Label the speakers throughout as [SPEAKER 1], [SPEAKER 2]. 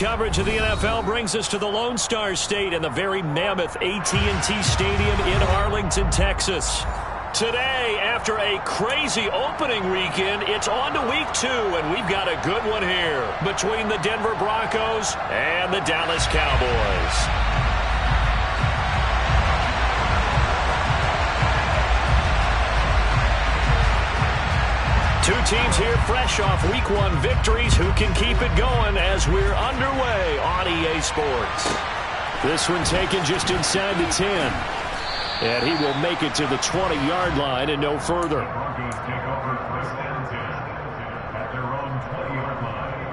[SPEAKER 1] coverage of the NFL brings us to the Lone Star State and the very mammoth AT&T Stadium in Arlington, Texas. Today, after a crazy opening weekend, it's on to week 2, and we've got a good one here between the Denver Broncos and the Dallas Cowboys. Two teams here fresh off Week 1 victories. Who can keep it going as we're underway on EA Sports? This one taken just inside the 10. And he will make it to the 20-yard line and no further.
[SPEAKER 2] Broncos take over first and 10 at their own 20-yard line.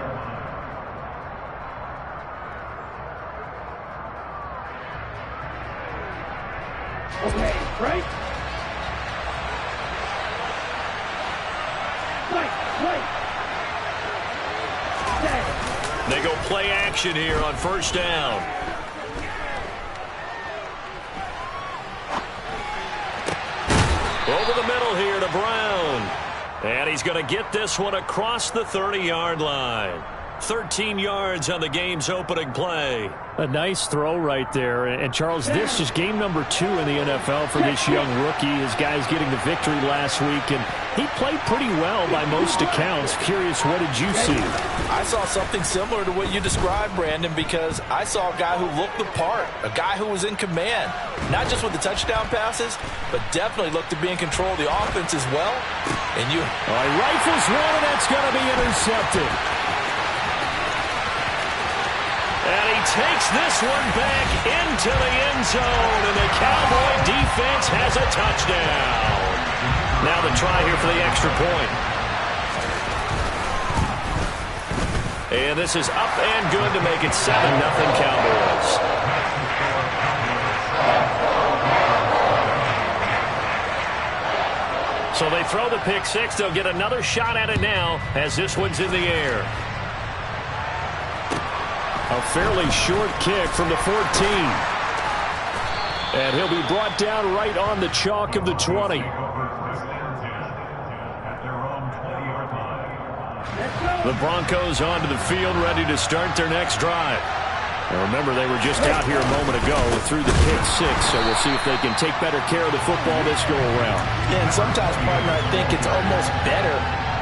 [SPEAKER 3] Okay, right?
[SPEAKER 1] They go play action here on first down. Over the middle here to Brown. And he's going to get this one across the 30-yard line. 13 yards on the game's opening play.
[SPEAKER 4] A nice throw right there. And, Charles, this is game number 2 in the NFL for this young rookie. His guys getting the victory last week, and he played pretty well by most accounts. Curious, what did you see?
[SPEAKER 5] I saw something similar to what you described, Brandon, because I saw a guy who looked the part, a guy who was in command, not just with the touchdown passes, but definitely looked to be in control of the offense as well. And he
[SPEAKER 4] rifles one, and that's going to be intercepted.
[SPEAKER 1] And he takes this one back into the end zone, and the Cowboy defense has a touchdown. Now the try here for the extra point. And this is up and good to make it 7-0 Cowboys. So they throw the pick six. They'll get another shot at it now as this one's in the air.
[SPEAKER 4] A fairly short kick from the 14. And he'll be brought down right on the chalk of the 20.
[SPEAKER 1] The Broncos onto the field, ready to start their next drive.
[SPEAKER 4] Now remember, they were just out here a moment ago through the pick six, so we'll see if they can take better care of the football this go-around.
[SPEAKER 5] Yeah, and sometimes, partner, I think it's almost better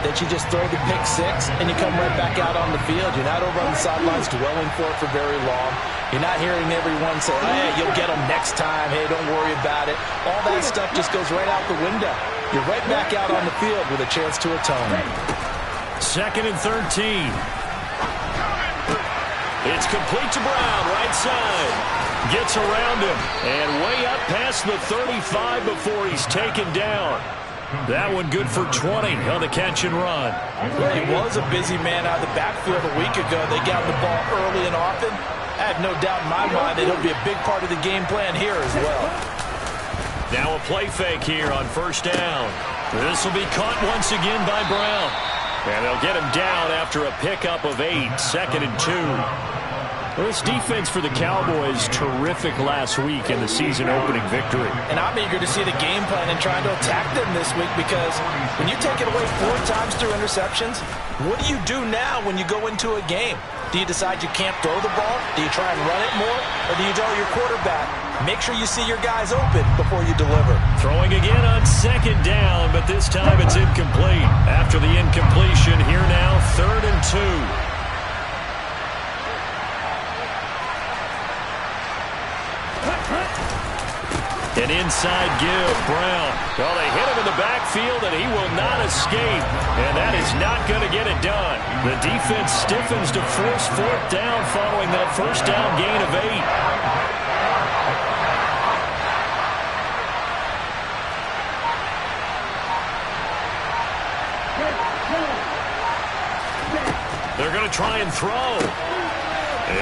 [SPEAKER 5] that you just throw the pick six and you come right back out on the field. You're not over on the sidelines dwelling for it for very long. You're not hearing everyone say, hey, you'll get them next time. Hey, don't worry about it. All that stuff just goes right out the window. You're right back out on the field with a chance to atone.
[SPEAKER 1] 2nd and 13. It's complete to Brown, right side. Gets around him and way up past the 35 before he's taken down. That one good for 20 on the catch and run.
[SPEAKER 5] Well, he was a busy man out of the backfield a week ago. They got the ball early and often. I have no doubt in my mind that he'll be a big part of the game plan here as well.
[SPEAKER 1] Now a play fake here on first down. This will be caught once again by Brown. And they'll get him down after a pickup of 8, 2nd and 2.
[SPEAKER 4] Well, this defense for the Cowboys, terrific last week in the season-opening victory.
[SPEAKER 5] And I'm eager to see the game plan and trying to attack them this week, because when you take it away 4 times through interceptions, what do you do now when you go into a game? Do you decide you can't throw the ball? Do you try and run it more? Or do you tell your quarterback, make sure you see your guys open before you deliver?
[SPEAKER 1] Throwing again on 2nd down, but this time it's incomplete. After the incompletion, here now, 3rd and 2. An inside give, Brown. Well, they hit him in the backfield, and he will not escape. And that is not going to get it done. The defense stiffens to force 4th down following that first down gain of 8. They're going to try and throw.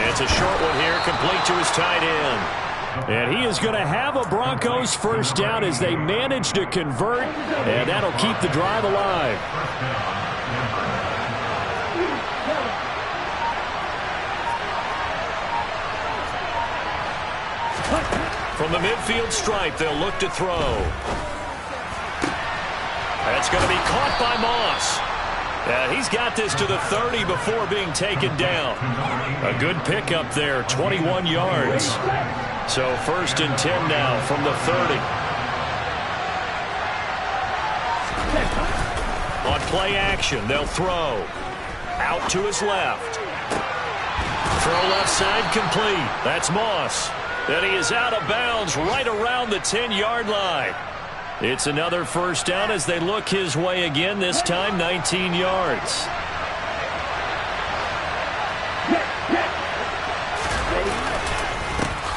[SPEAKER 1] It's a short one here, complete to his tight end.
[SPEAKER 4] And he is going to have a Broncos first down as they manage to convert, and that'll keep the drive alive.
[SPEAKER 1] From the midfield stripe, they'll look to throw. That's going to be caught by Moss. And he's got this to the 30 before being taken down. A good pickup there, 21 yards. So 1st and 10 now from the 30. On play action, they'll throw. Out to his left. Throw left side complete. That's Moss. And he is out of bounds right around the 10-yard line. It's another 1st down as they look his way again, this time 19 yards.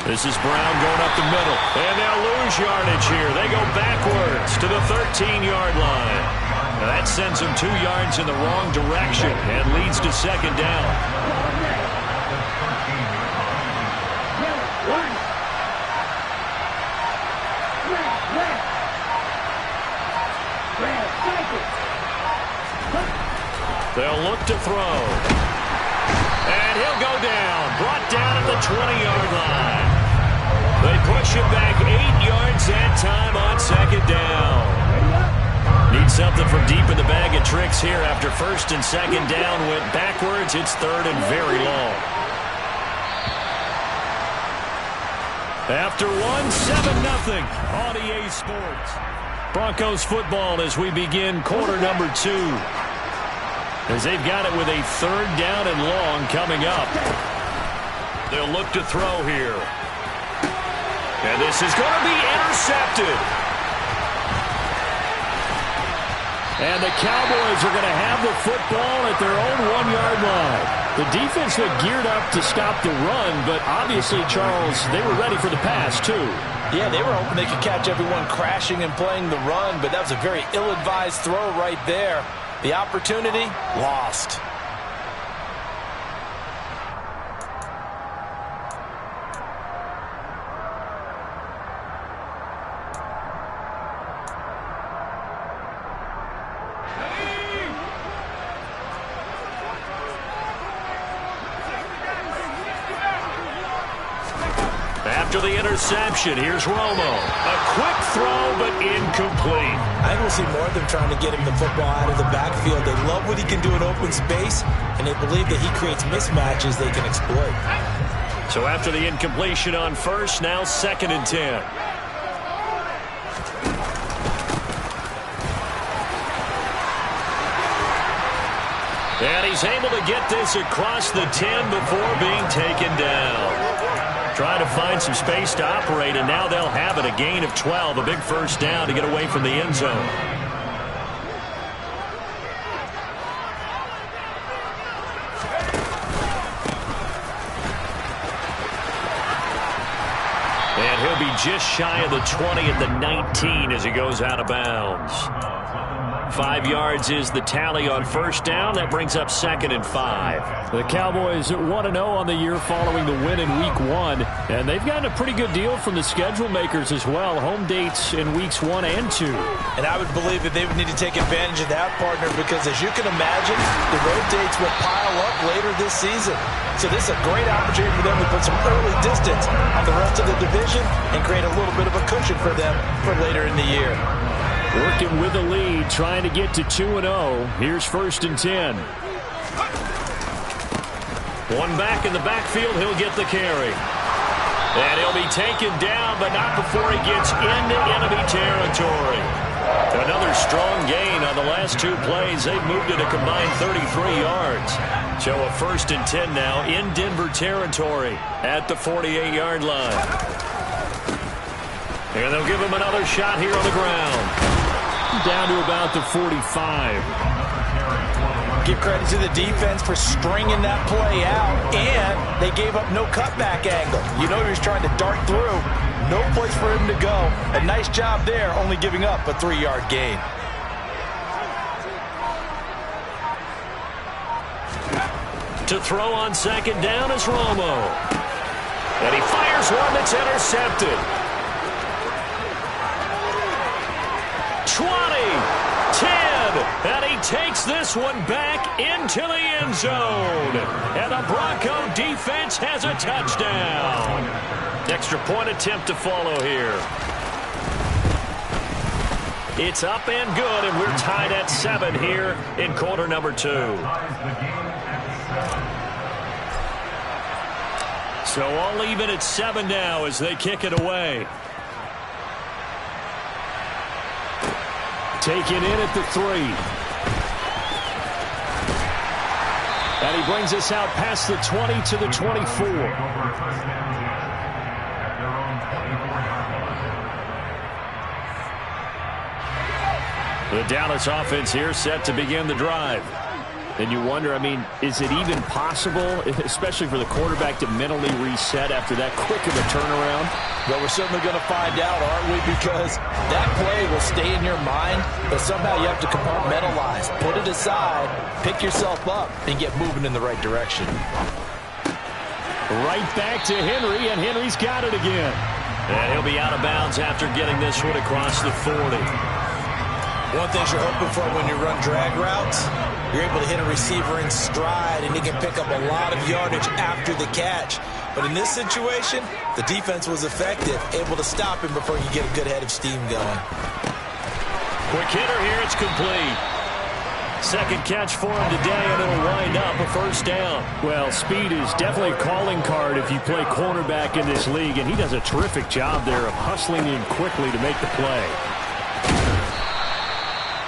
[SPEAKER 1] This is Brown going up the middle. And they'll lose yardage here. They go backwards to the 13-yard line. Now that sends them 2 yards in the wrong direction and leads to 2nd down. They'll look to throw. And he'll go down. Brought down at the 20-yard line. They push him back 8 yards that time on 2nd down. Need something from deep in the bag of tricks here after 1st and 2nd down went backwards. It's 3rd and very long. After 7-0 on EA Sports. Broncos football as we begin quarter number 2. As they've got it with a 3rd down and long coming up. They'll look to throw here. And this is going to be intercepted. And the Cowboys are going to have the football at their own 1-yard line. The defense looked geared up to stop the run, but obviously, Charles, they were ready for the pass, too.
[SPEAKER 5] Yeah, they were hoping they could catch everyone crashing and playing the run, but that was a very ill-advised throw right there. The opportunity, lost.
[SPEAKER 1] After the interception, here's Romo. A quick throw, but incomplete.
[SPEAKER 5] I think we'll see more of them trying to get him the football out of the backfield. They love what he can do in open space, and they believe that he creates mismatches they can exploit.
[SPEAKER 1] So after the incompletion on 1st, now 2nd and 10. And he's able to get this across the 10 before being taken down. Trying to find some space to operate, and now they'll have it. A gain of 12, a big 1st down to get away from the end zone. And he'll be just shy of the 20 at the 19 as he goes out of bounds. 5 yards is the tally on 1st down. That brings up 2nd and 5.
[SPEAKER 4] The Cowboys 1-0 on the year following the win in Week 1. And they've gotten a pretty good deal from the schedule makers as well. Home dates in Weeks 1 and 2.
[SPEAKER 5] And I would believe that they would need to take advantage of that, partner, because as you can imagine, the road dates will pile up later this season. So this is a great opportunity for them to put some early distance on the rest of the division and create a little bit of a cushion for them for later in the year.
[SPEAKER 4] Working with the lead, trying to get to 2-0. Here's 1st and 10.
[SPEAKER 1] One back in the backfield, he'll get the carry. And he'll be taken down, but not before he gets into enemy territory. Another strong gain on the last 2 plays. They've moved it a combined 33 yards. So a 1st and 10 now in Denver territory at the 48-yard line. And they'll give him another shot here on the ground.
[SPEAKER 4] Down to about the 45.
[SPEAKER 5] Give credit to the defense for stringing that play out, and they gave up no cutback angle. You know he was trying to dart through. No place for him to go. A nice job there, only giving up a 3-yard gain.
[SPEAKER 1] To throw on 2nd down is Romo. And he fires one that's intercepted. 20, 10, and he takes this one back into the end zone. And the Bronco defense has a touchdown. Extra point attempt to follow here. It's up and good, and we're tied at 7 here in quarter number 2. So all even at 7 now as they kick it away. Taken in at the 3. And he brings us out past the 20 to the 24. The Dallas offense here set to begin the drive. And you wonder, I mean, is it even possible, especially for the quarterback, to mentally reset after that quick of a turnaround?
[SPEAKER 5] Well, we're certainly going to find out, aren't we? Because that play will stay in your mind, but somehow you have to compartmentalize, put it aside, pick yourself up, and get moving in the right direction.
[SPEAKER 1] Right back to Henry, and Henry's got it again. And he'll be out of bounds after getting this one across the 40.
[SPEAKER 5] One thing you're hoping for when you run drag routes, you're able to hit a receiver in stride, and he can pick up a lot of yardage after the catch. But in this situation, the defense was effective, able to stop him before you get a good head of steam going.
[SPEAKER 1] Quick hitter here, it's complete. Second catch for him today, and it'll wind up a first down. Well, speed is definitely a calling card if you play cornerback in this league, and he does a terrific job there of hustling in quickly to make the play.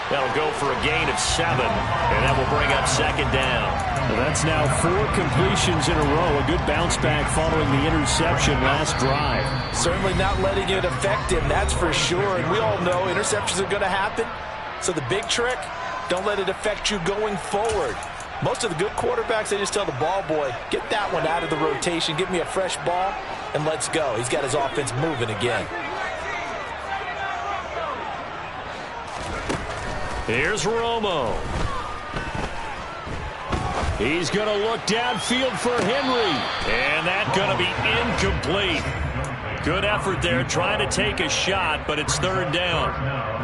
[SPEAKER 1] That'll go for a gain of 7, and that will bring up second down. Well, that's now 4 completions in a row. A good bounce back following the interception last drive.
[SPEAKER 5] Certainly not letting it affect him, that's for sure. And we all know interceptions are going to happen. So the big trick, don't let it affect you going forward. Most of the good quarterbacks, they just tell the ball boy, get that one out of the rotation, give me a fresh ball, and let's go. He's got his offense moving again.
[SPEAKER 1] Here's Romo. He's going to look downfield for Henry. And that's going to be incomplete. Good effort there trying to take a shot, but it's third down.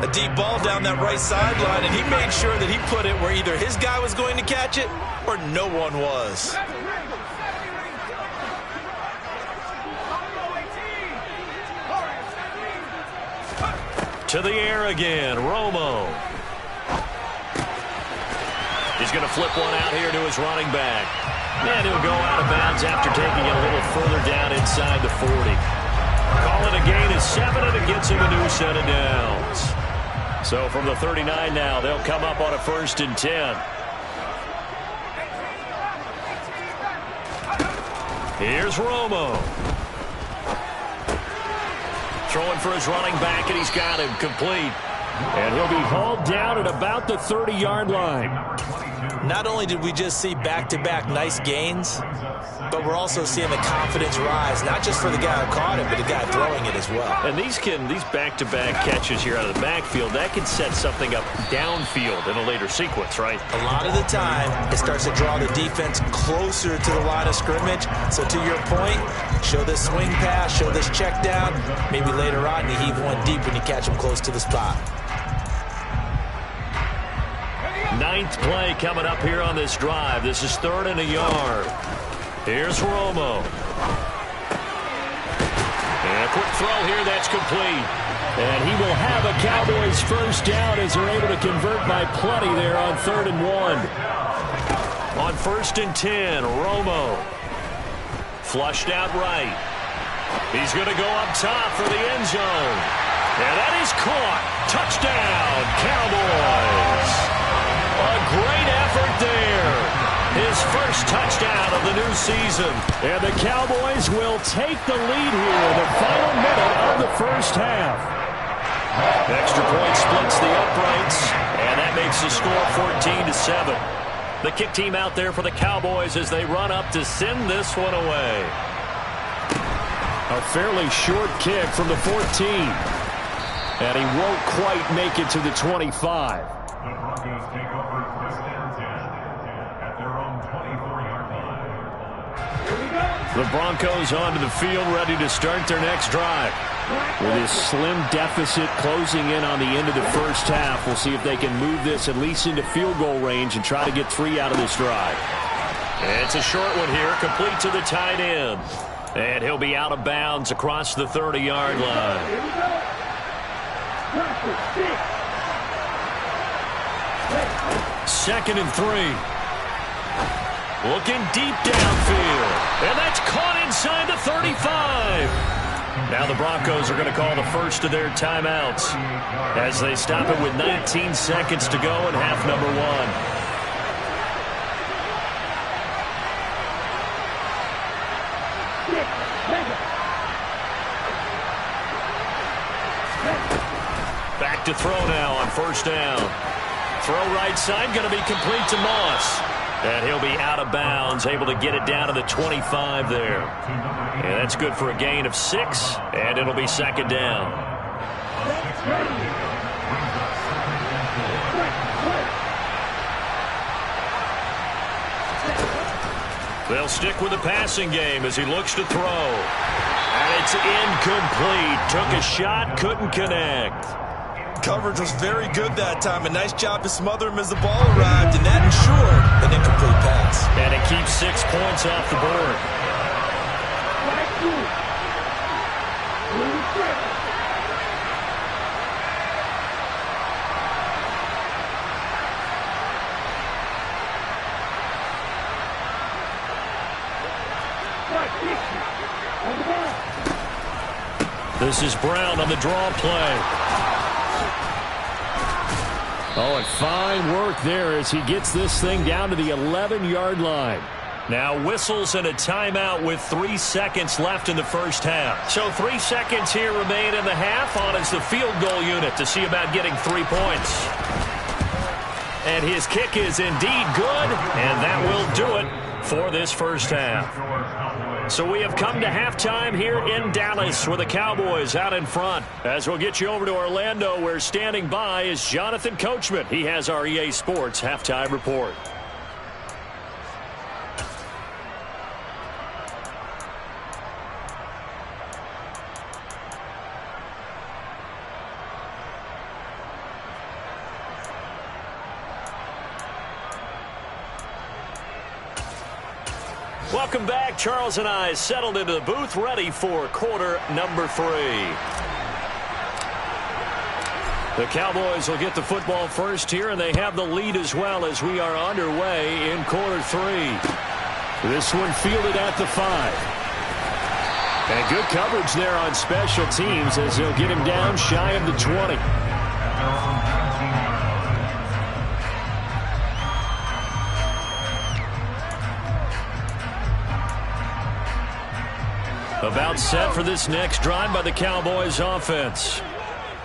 [SPEAKER 5] A deep ball down that right sideline, and he made sure that he put it where either his guy was going to catch it or no one was.
[SPEAKER 1] To the air again, Romo. He's going to flip one out here to his running back. And he'll go out of bounds after taking it a little further down inside the 40. Call it a gain of 7, and it gets him a new set of downs. So from the 39 now, they'll come up on a 1st and 10. Here's Romo. Throwing for his running back, and he's got him complete. And he'll be hauled down at about the 30-yard line.
[SPEAKER 5] Not only did we just see back-to-back nice gains, but we're also seeing the confidence rise, not just for the guy who caught it, but the guy throwing it as well.
[SPEAKER 1] And these back-to-back catches here out of the backfield, that can set something up downfield in a later sequence, right?
[SPEAKER 5] A lot of the time, it starts to draw the defense closer to the line of scrimmage. So to your point, show this swing pass, show this check down. Maybe later on, you heave one deep when you catch them close to the spot.
[SPEAKER 1] 9th play coming up here on this drive. This is 3rd and a yard. Here's Romo. And a quick throw here, that's complete. And he will have a Cowboys first down as they're able to convert by plenty there on 3rd and 1. On 1st and 10, Romo. Flushed out right. He's going to go up top for the end zone. And that is caught. Touchdown, Cowboys. A great effort there. His first touchdown of the new season. And the Cowboys will take the lead here in the final minute of the first half. Extra point splits the uprights, and that makes the score 14-7. The kick team out there for the Cowboys as they run up to send this one away. A fairly short kick from the 14. And he won't quite make it to the 25.
[SPEAKER 2] The Broncos take over 1st and 10 at their own 24-yard line.
[SPEAKER 1] The Broncos onto the field, ready to start their next drive. With this slim deficit closing in on the end of the first half, we'll see if they can move this at least into field goal range and try to get 3 out of this drive. It's a short one here, complete to the tight end. And he'll be out of bounds across the 30-yard line. 2nd and 3. Looking deep downfield. And that's caught inside the 35. Now the Broncos are going to call the first of their timeouts as they stop it with 19 seconds to go in half number 1. Back to throw now on 1st down. Throw right side, going to be complete to Moss. And he'll be out of bounds, able to get it down to the 25 there. And that's good for a gain of 6, and it'll be 2nd down. They'll stick with the passing game as he looks to throw. And it's incomplete. Took a shot, couldn't connect.
[SPEAKER 5] Coverage was very good that time. A nice job to smother him as the ball arrived, and that ensured an incomplete pass.
[SPEAKER 1] And it keeps 6 points off the board. This is Brown on the draw play. Oh, and fine work there as he gets this thing down to the 11-yard line. Now whistles and a timeout with 3 seconds left in the first half. So 3 seconds here remain in the half. On is the field goal unit to see about getting 3 points. And his kick is indeed good, and that will do it for this first half. So we have come to halftime here in Dallas with the Cowboys out in front. As we'll get you over to Orlando, where standing by is Jonathan Coachman. He has our EA Sports halftime report. Welcome back. Charles and I settled into the booth, ready for quarter number 3. The Cowboys will get the football first here, and they have the lead as well as we are underway in quarter 3. This one fielded at the 5. And good coverage there on special teams as they'll get him down shy of the 20. About set for this next drive by the Cowboys offense.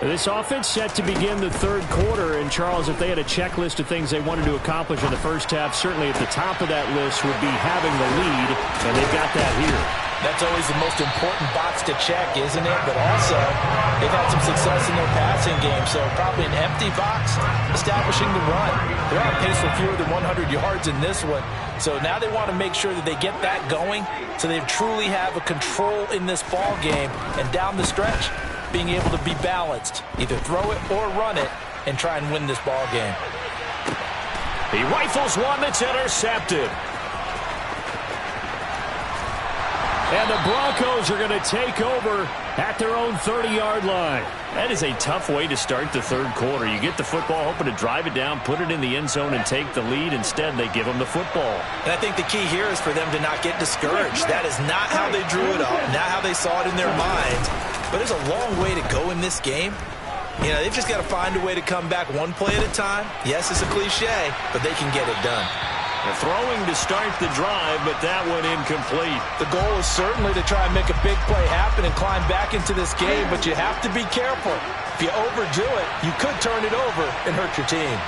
[SPEAKER 1] This offense set to begin the third quarter. And, Charles, if they had a checklist of things they wanted to accomplish in the first half, certainly at the top of that list would be having the lead, and they've got that here.
[SPEAKER 5] That's always the most important box to check, isn't it? But also, they've had some success in their passing game, so probably an empty box establishing the run. They're on pace for fewer than 100 yards in this one, so now they want to make sure that they get that going so they truly have a control in this ball game, and down the stretch, being able to be balanced, either throw it or run it, and try and win this ball game.
[SPEAKER 1] He rifles one that's intercepted. And the Broncos are going to take over at their own 30-yard line. That is a tough way to start the third quarter. You get the football, hoping to drive it down, put it in the end zone, and take the lead. Instead, they give them the football.
[SPEAKER 5] And I think the key here is for them to not get discouraged. That is not how they drew it up, not how they saw it in their minds. But there's a long way to go in this game. You know, they've just got to find a way to come back one play at a time. Yes, it's a cliche, but they can get it done.
[SPEAKER 1] The throwing to start the drive, but that one incomplete.
[SPEAKER 5] The goal is certainly to try and make a big play happen and climb back into this game, but you have to be careful. If you overdo it, you could turn it over and hurt your team.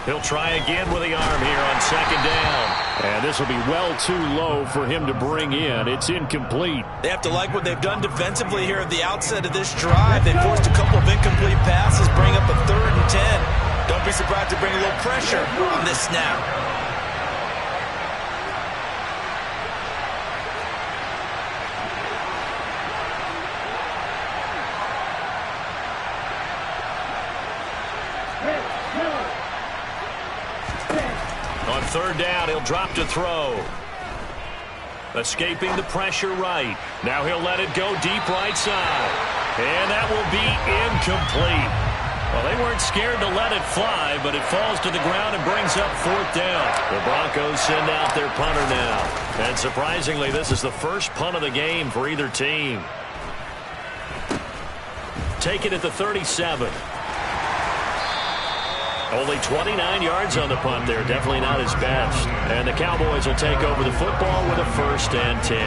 [SPEAKER 1] He'll try again with the arm here on second down. And this will be well too low for him to bring in. It's incomplete.
[SPEAKER 5] They have to like what they've done defensively here at the outset of this drive. They forced a couple of incomplete passes, bring up a 3rd and 10. Don't be surprised to bring a little pressure on this snap.
[SPEAKER 1] third down, he'll drop to throw. Escaping the pressure right. Now he'll let it go deep right side. And that will be incomplete. Well, they weren't scared to let it fly, but it falls to the ground and brings up fourth down. The Broncos send out their punter now. And surprisingly, this is the first punt of the game for either team. Take it at the 37. Only 29 yards on the punt there. Definitely not his best. And the Cowboys will take over the football with a 1st and 10.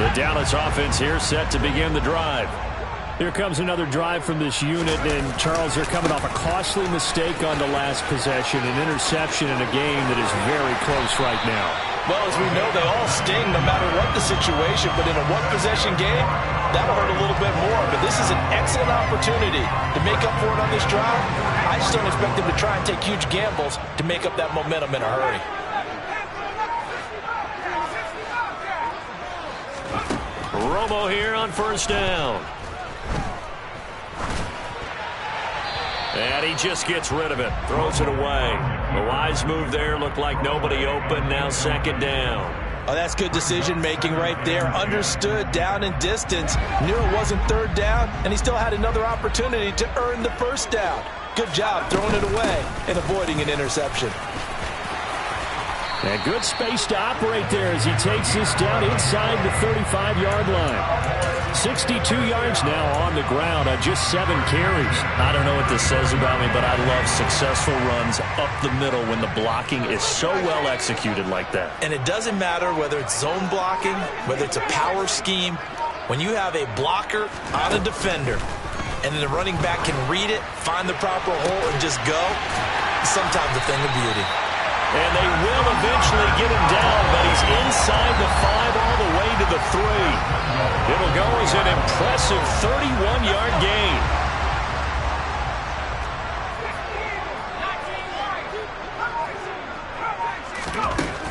[SPEAKER 1] The Dallas offense here set to begin the drive.
[SPEAKER 4] Here comes another drive from this unit, and Charles, they're coming off a costly mistake on the last possession, an interception in a game that is very close right now.
[SPEAKER 5] Well, as we know, they all sting no matter what the situation, but in a one-possession game, that'll hurt a little bit more. But this is an excellent opportunity to make up for it on this drive. I just don't expect them to try and take huge gambles to make up that momentum in a hurry.
[SPEAKER 1] Romo here on 1st down. And he just gets rid of it. Throws it away. The wise move there. Looked like nobody open. Now 2nd down.
[SPEAKER 5] Oh, that's good decision-making right there. Understood down and distance. Knew it wasn't 3rd down, and he still had another opportunity to earn the 1st down. Good job throwing it away and avoiding an interception.
[SPEAKER 4] And good space to operate there as he takes this down inside the 35-yard line. 62 yards now on the ground on just 7 carries.
[SPEAKER 1] I don't know what this says about me, but I love successful runs up the middle when the blocking is so well executed like that.
[SPEAKER 5] And it doesn't matter whether it's zone blocking, whether it's a power scheme. When you have a blocker on a defender and then the running back can read it, find the proper hole, and just go, it's sometimes a thing of beauty.
[SPEAKER 1] And they will eventually get him down, but he's inside the 5 all the way to the 3. It'll go as an impressive 31-yard gain.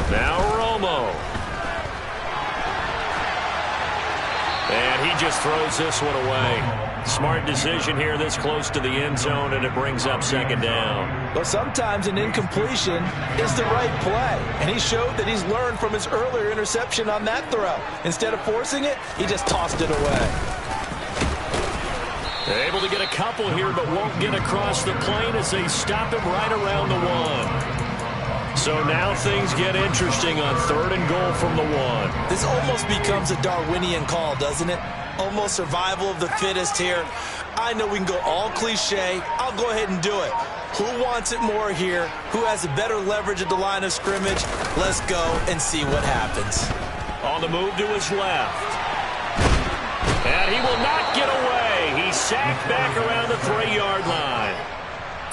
[SPEAKER 1] Now Romo. And he just throws this one away. Smart decision here this close to the end zone, and it brings up 2nd down.
[SPEAKER 5] But sometimes an incompletion is the right play, and he showed that he's learned from his earlier interception on that throw. Instead of forcing it, he just tossed it away.
[SPEAKER 1] They're able to get a couple here, but won't get across the plane as they stop him right around the 1. So now things get interesting on 3rd and goal from the 1.
[SPEAKER 5] This almost becomes a Darwinian call, doesn't it? Almost survival of the fittest here. I know we can go all cliche. I'll go ahead and do it. Who wants it more here? Who has a better leverage at the line of scrimmage? Let's go and see what happens.
[SPEAKER 1] On the move to his left. And he will not get away. He's sacked back around the 3-yard line.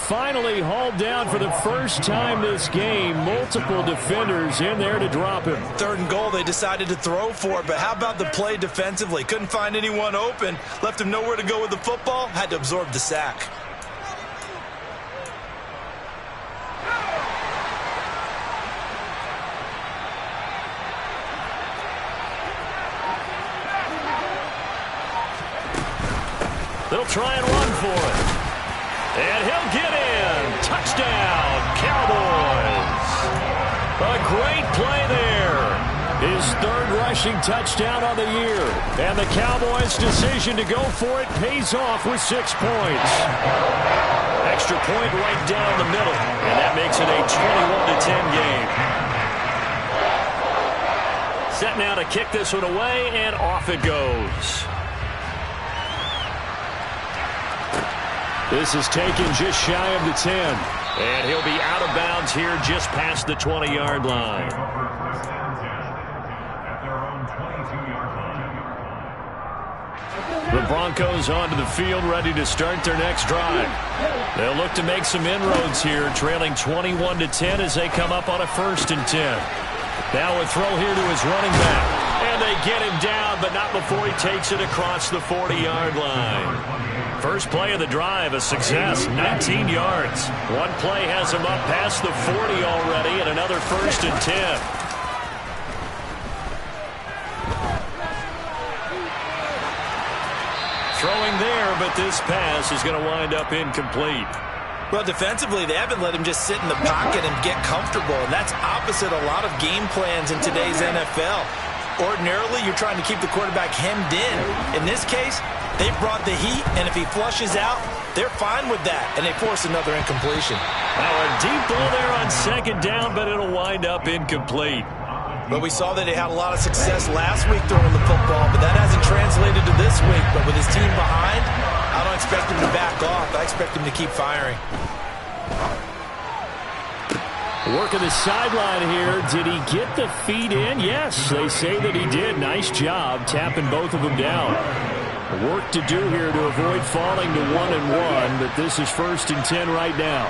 [SPEAKER 4] Finally hauled down for the first time this game. Multiple defenders in there to drop him.
[SPEAKER 5] 3rd and goal, they decided to throw for it, but how about the play defensively? Couldn't find anyone open. Left him nowhere to go with the football. Had to absorb the sack.
[SPEAKER 1] They'll try and run for it. And he'll get in. Touchdown, Cowboys. A great play there.
[SPEAKER 4] His 3rd rushing touchdown on the year. And the Cowboys' decision to go for it pays off with 6 points.
[SPEAKER 1] Extra point right down the middle. And that makes it a 21-10 game. Set now to kick this one away, and off it goes.
[SPEAKER 4] This is taken just shy of the 10.
[SPEAKER 1] And he'll be out of bounds here just past the 20-yard line. The Broncos onto the field, ready to start their next drive. They'll look to make some inroads here, trailing 21-10 as they come up on a 1st and 10. Now a throw here to his running back. And they get him down, but not before he takes it across the 40-yard line. First play of the drive, a success, 19 yards. One play has him up past the 40 already, and another 1st and 10. Throwing there, but this pass is going to wind up incomplete.
[SPEAKER 5] Well, defensively, they haven't let him just sit in the pocket and get comfortable, and that's opposite a lot of game plans in today's NFL. Ordinarily, you're trying to keep the quarterback hemmed in. In this case, they've brought the heat, and if he flushes out, they're fine with that, and they force another incompletion.
[SPEAKER 1] Now a deep ball there on second down, but it'll wind up incomplete.
[SPEAKER 5] But we saw that they had a lot of success last week throwing the football, but that hasn't translated to this week. But with his team behind, I don't expect him to back off. I expect him to keep firing.
[SPEAKER 4] Working the sideline here. Did he get the feet in? Yes, they say that he did. Nice job tapping both of them down. Work to do here to avoid falling to 1-1, but this is 1st and 10 right now.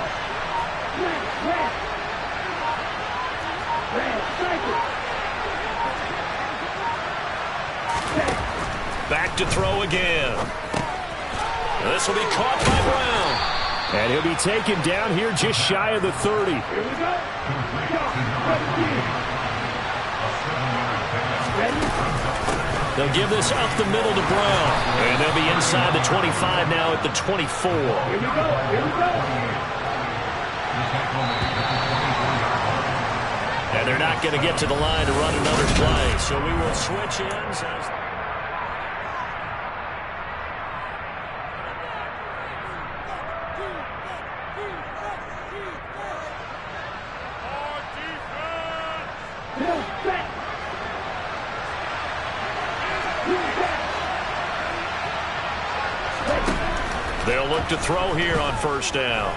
[SPEAKER 1] Back to throw again. This will be caught by Brown.
[SPEAKER 4] And he'll be taken down here just shy of the 30.
[SPEAKER 2] Here we go.
[SPEAKER 1] They'll give this up the middle to Brown. And they'll be inside the 25 now at the 24.
[SPEAKER 2] Here we go.
[SPEAKER 1] And they're not going to get to the line to run another play. So we will switch ends. They'll look to throw here on 1st down.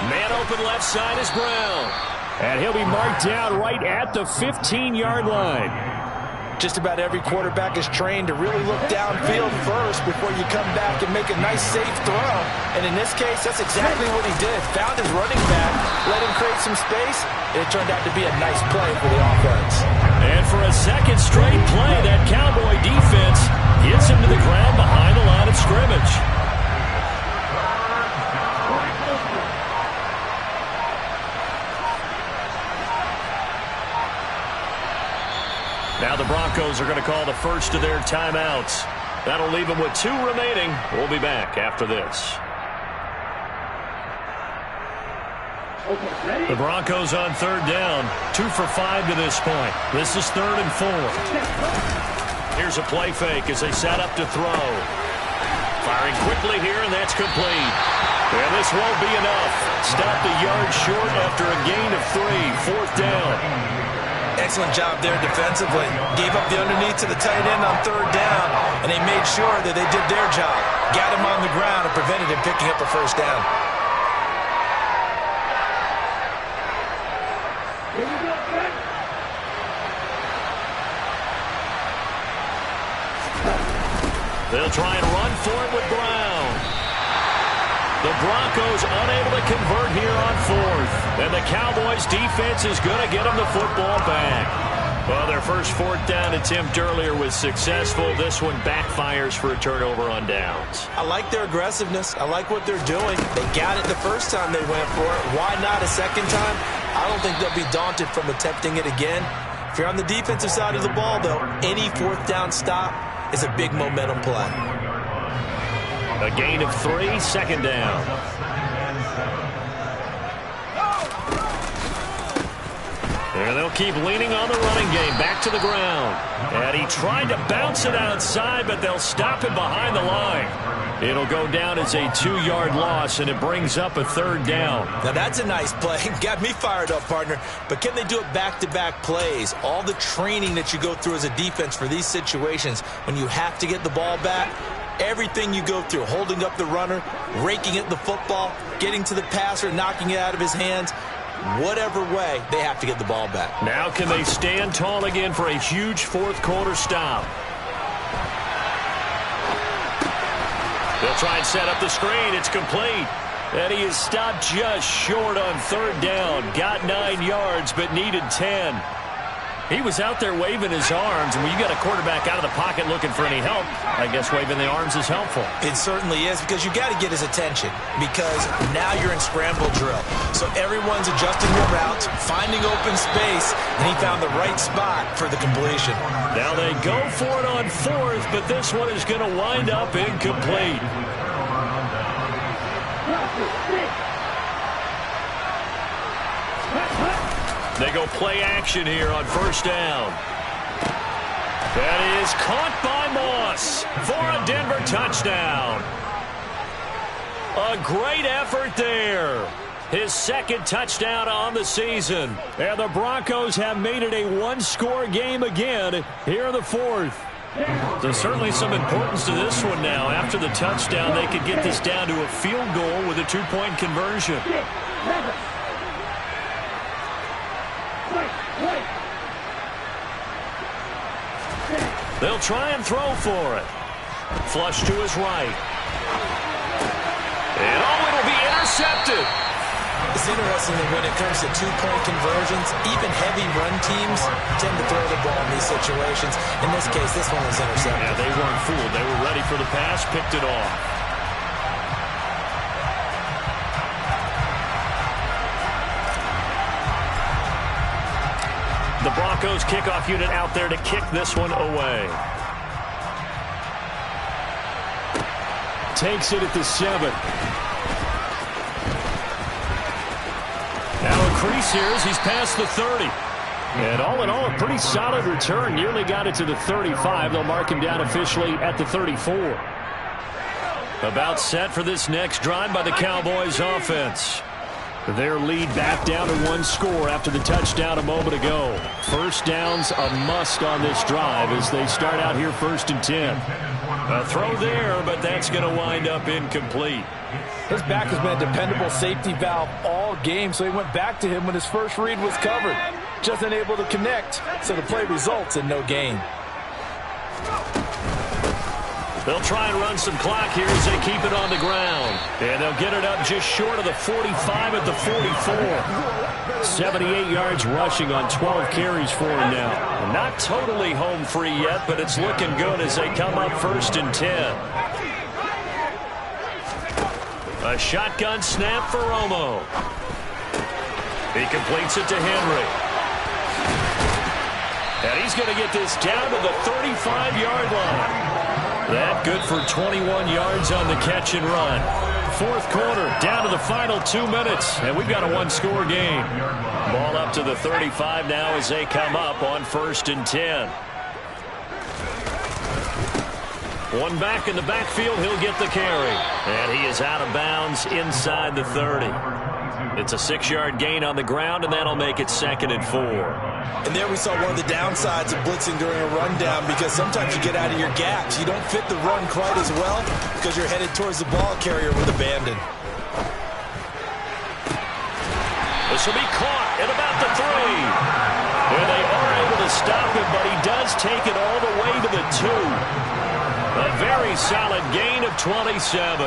[SPEAKER 1] Man open left side is Brown.
[SPEAKER 4] And he'll be marked down right at the 15-yard line.
[SPEAKER 5] Just about every quarterback is trained to really look downfield first before you come back and make a nice, safe throw. And in this case, that's exactly what he did. Found his running back, let him create some space, and it turned out to be a nice play for the offense.
[SPEAKER 1] And for a second straight play, that Cowboy defense gets him to the ground behind the line of scrimmage. Now the Broncos are going to call the first of their timeouts. That'll leave them with 2 remaining. We'll be back after this. The Broncos on 3rd down. 2 for 5 to this point. This is 3rd and 4. Here's a play fake as they set up to throw. Firing quickly here, and that's complete. And this won't be enough. Stopped a yard short after a gain of 3. 4th down.
[SPEAKER 5] Excellent job there defensively. Gave up the underneath to the tight end on 3rd down, and they made sure that they did their job. Got him on the ground and prevented him picking up a 1st down.
[SPEAKER 1] They'll try and run for it with Brown. The Broncos unable to convert here on 4th. And the Cowboys defense is going to get them the football back. Well, their first 4th down attempt earlier was successful. This one backfires for a turnover on downs.
[SPEAKER 5] I like their aggressiveness. I like what they're doing. They got it the first time they went for it. Why not a second time? I don't think they'll be daunted from attempting it again. If you're on the defensive side of the ball, though, any 4th down stop is a big momentum play.
[SPEAKER 1] A gain of 3, 2nd down. And they'll keep leaning on the running game. Back to the ground. And he tried to bounce it outside, but they'll stop him behind the line. It'll go down as a 2-yard loss, and it brings up a 3rd down.
[SPEAKER 5] Now that's a nice play. Got me fired up, partner. But can they do it back-to-back plays? All the training that you go through as a defense for these situations, when you have to get the ball back, everything you go through, holding up the runner, raking at the football, getting to the passer, knocking it out of his hands, whatever way, they have to get the ball back.
[SPEAKER 1] Now can they stand tall again for a huge 4th quarter stop? They'll try and set up the screen. It's complete. And he is stopped just short on 3rd down. Got 9 yards, but needed 10. He was out there waving his arms, and when you got a quarterback out of the pocket looking for any help, I guess waving the arms is helpful.
[SPEAKER 5] It certainly is, because you got to get his attention, because now you're in scramble drill. So everyone's adjusting their routes, finding open space, and he found the right spot for the completion.
[SPEAKER 1] Now they go for it on 4th, but this one is going to wind up incomplete. They go play action here on first down. That is caught by Moss for a Denver touchdown. A great effort there. His second touchdown on the season.
[SPEAKER 4] And the Broncos have made it a one-score game again here in the fourth.
[SPEAKER 1] There's certainly some importance to this one now. After the touchdown, they could get this down to a field goal with a two-point conversion. They'll try and throw for it. Flush to his right. And it'll be intercepted.
[SPEAKER 5] It's interesting that when it comes to two-point conversions, even heavy run teams tend to throw the ball in these situations. In this case, this one was intercepted.
[SPEAKER 1] Yeah, they weren't fooled. They were ready for the pass, picked it off. The Broncos kickoff unit out there to kick this one away.
[SPEAKER 4] Takes it at the 7.
[SPEAKER 1] Now a crease here as he's past the 30.
[SPEAKER 4] And all in all, a pretty solid return. Nearly got it to the 35. They'll mark him down officially at the 34.
[SPEAKER 1] About set for this next drive by the Cowboys offense.
[SPEAKER 4] Their lead back down to one score after the touchdown a moment ago. First down's a must on this drive as they start out here 1st and 10.
[SPEAKER 1] A throw there, but that's going to wind up incomplete.
[SPEAKER 5] His back has been a dependable safety valve all game, so he went back to him when his first read was covered. Just unable to connect, so the play results in no gain.
[SPEAKER 1] They'll try and run some clock here as they keep it on the ground. And they'll get it up just short of the 45 at the 44.
[SPEAKER 4] 78 yards rushing on 12 carries for him now.
[SPEAKER 1] Not totally home free yet, but it's looking good as they come up 1st and 10. A shotgun snap for Romo. He completes it to Henry. And he's going to get this down to the 35-yard line. That good for 21 yards on the catch and run. Fourth quarter, down to the final 2 minutes, and we've got a one-score game. Ball up to the 35 now as they come up on 1st and 10. One back in the backfield, he'll get the carry. And he is out of bounds inside the 30. It's a 6-yard gain on the ground, and that'll make it 2nd and 4.
[SPEAKER 5] And there we saw one of the downsides of blitzing during a rundown, because sometimes you get out of your gaps. You don't fit the run quite as well because you're headed towards the ball carrier with abandon.
[SPEAKER 1] This will be caught at about the 3. And they are able to stop him, but he does take it all the way to the 2. A very solid gain of 27.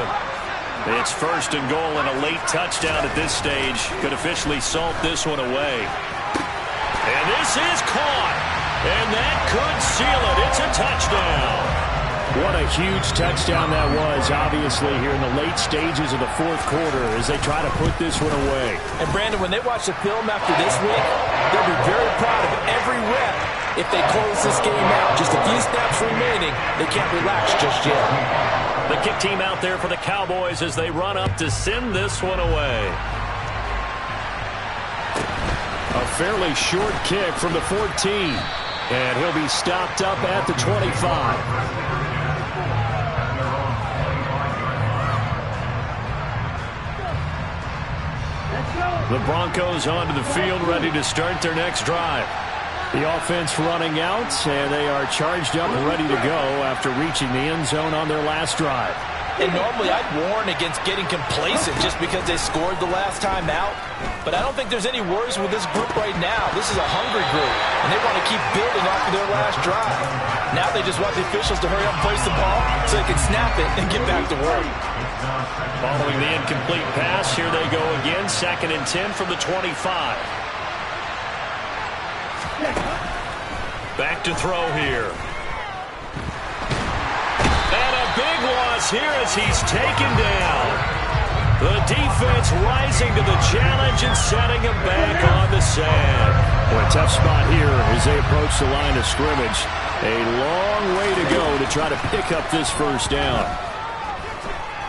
[SPEAKER 1] It's 1st and goal, and a late touchdown at this stage could officially salt this one away. And this is caught, and that could seal it. It's a touchdown.
[SPEAKER 4] What a huge touchdown that was, obviously, here in the late stages of the fourth quarter as they try to put this one away.
[SPEAKER 5] And, Brandon, when they watch the film after this week, they'll be very proud of every rep. If they close this game out, just a few snaps remaining, they can't relax just yet.
[SPEAKER 1] The kick team out there for the Cowboys as they run up to send this one away.
[SPEAKER 4] A fairly short kick from the 14. And he'll be stopped up at the 25. The Broncos onto the field, ready to start their next drive. The offense running out, and they are charged up and ready to go after reaching the end zone on their last drive.
[SPEAKER 5] And normally I'd warn against getting complacent just because they scored the last time out. But I don't think there's any worries with this group right now. This is a hungry group, and they want to keep building off of their last drive. Now they just want the officials to hurry up and place the ball so they can snap it and get back to work.
[SPEAKER 1] Following the incomplete pass, here they go again. 2nd and 10 from the 25. Back to throw here. And a big loss here as he's taken down. The defense rising to the challenge and setting him back on the sand.
[SPEAKER 4] Well, a tough spot here as they approach the line of scrimmage. A long way to go to try to pick up this first down.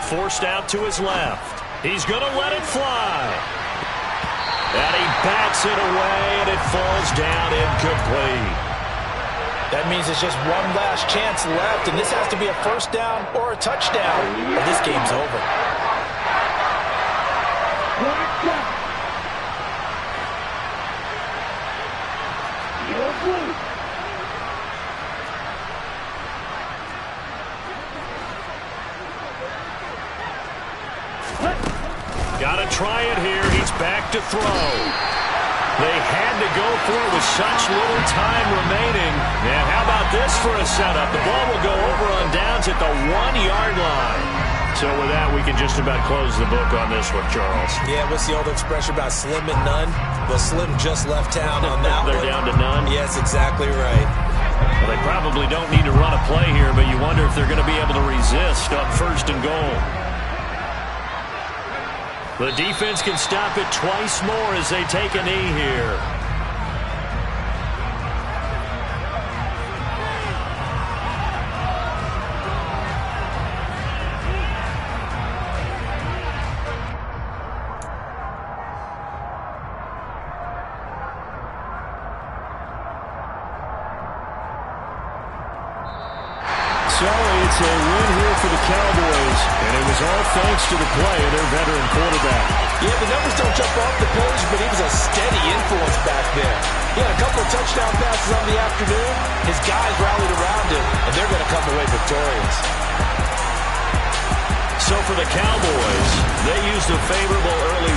[SPEAKER 1] Forced out to his left. He's going to let it fly. And he bats it away, and it falls down incomplete.
[SPEAKER 5] That means it's just one last chance left, and this has to be a first down or a touchdown, or this game's over.
[SPEAKER 1] Got to try it here. He's back to throw. They had to go for it with such little time remaining. And how about this for a setup? The ball will go over on downs at the 1-yard line. So with that, we can just about close the book on this one, Charles.
[SPEAKER 5] Yeah, what's the old expression about slim and none? Well, Slim just left town on that
[SPEAKER 1] They're
[SPEAKER 5] one.
[SPEAKER 1] down to none?
[SPEAKER 5] Yes, exactly right.
[SPEAKER 1] Well, they probably don't need to run a play here, but you wonder if they're going to be able to resist on 1st and goal. The defense can stop it twice more as they take a knee here. So it's a win here for the Cowboys, and it was all thanks to the play of their veteran quarterback.
[SPEAKER 5] Yeah, the numbers don't jump off the page, but he was a steady influence back there. He had a couple of touchdown passes on the afternoon. His guys rallied around him, and they're going to come away victorious.
[SPEAKER 1] So for the Cowboys, they used a favorable early